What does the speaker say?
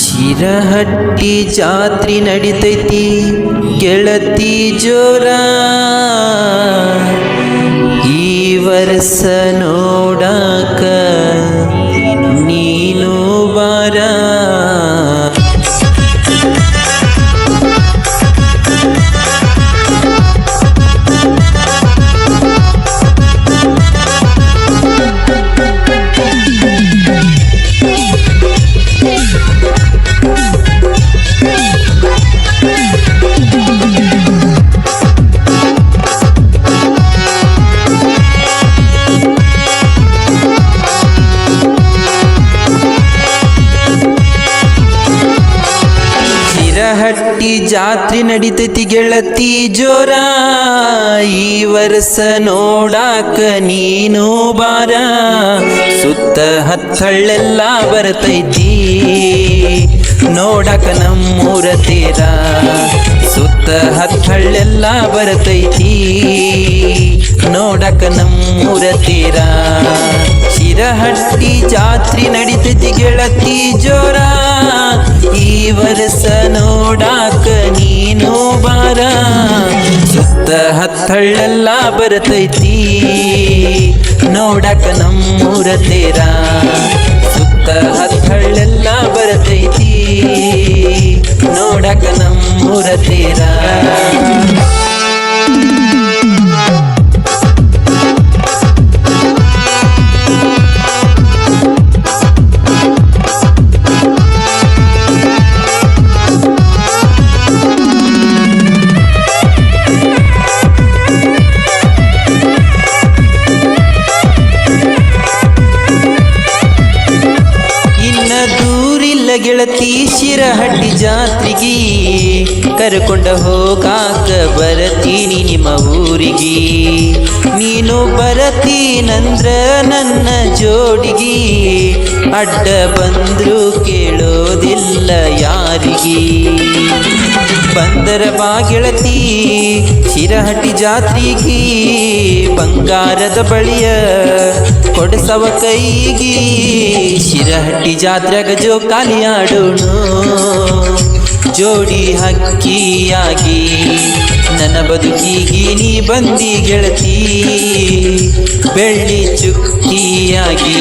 ಶಿರಹಟ್ಟಿ ಜಾತ್ರಿ ನಡಿತೈತಿ ಗೆಳತಿ ಜೋರ, ಈ ವರ್ಷ ನೋಡಾಕ ನೀನು ಬಾರ. ಶಿರಹಟ್ಟಿ ಜಾತ್ರಿ ನಡಿತೈತಿ ಗೆಳತಿ ಜೋರ, ಈ ವರ್ಷ ನೋಡಾಕ ನೀನು ಬಾರ. ಸುತ್ತ ಹತ್ತಳ್ಳೆಲ್ಲ ಬರ್ತೈತಿ ನೋಡಾಕ ನಮ್ಮೂರ ತೇರ. ಸುತ್ತ ಹತ್ತಳ್ಳೆಲ್ಲ ಬರ್ತೈತಿ ನೋಡಾಕ ನಮ್ಮೂರ ತೇರ. ಶಿರಹಟ್ಟಿ ಜಾತ್ರಿ ನಡಿತೈತಿ ಗೆಳತಿ ಜೋರ, ಈ ವರ್ಷ ನೋಡಾಕ ನೀನು ಬಾರ. ಸುತ್ತ ಹತ್ತಳ್ಳೆಲ್ಲ ಬರ್ತೈತಿ ನೋಡಾಕ ನಮ್ಮೂರ ತೇರ. ಸುತ್ತ ಹತ್ತಳ್ಳೆಲ್ಲ ಬರ್ತೈತಿ ನೋಡಾಕ ನಮ್ಮೂರ ತೇರ. ಗೆಳತಿ ಶಿರಹಟ್ಟಿ ಜಾತ್ರಿಗಿ ಕರ್ಕೊಂಡ ಹೋಗಾಕ ಬರತೀನಿ ನಿಮ್ಮ ಊರಿಗಿ. ನೀನು ಬರತೀನಂದ್ರ ನನ್ನ ಜೋಡಿಗಿ, ಅಡ್ಡ ಬಂದ್ರು ಕೇಳೋದಿಲ್ಲ ಯಾರಿಗಿ. ಬಂದರ ಬಾ ಗೆಳತಿ ಶಿರಹಟ್ಟಿ ಜಾತ್ರಿಗಿ, ಬಂಗಾರದ ಬಳಿಯ ಕೊಡಸವ ಕೈಗಿ. ಶಿರಹಟ್ಟಿ ಜಾತ್ರೆಗ ಜೋಕಾಲಿ ಆಡೋಣು ಜೋಡಿ ಹಕ್ಕಿಯಾಗಿ. ನನ್ನ ಬದುಕಿಗಿ ನೀ ಬಂದಿ ಗೆಳತಿ ಬೆಳ್ಳಿ ಚುಕ್ಕಿಯಾಗಿ.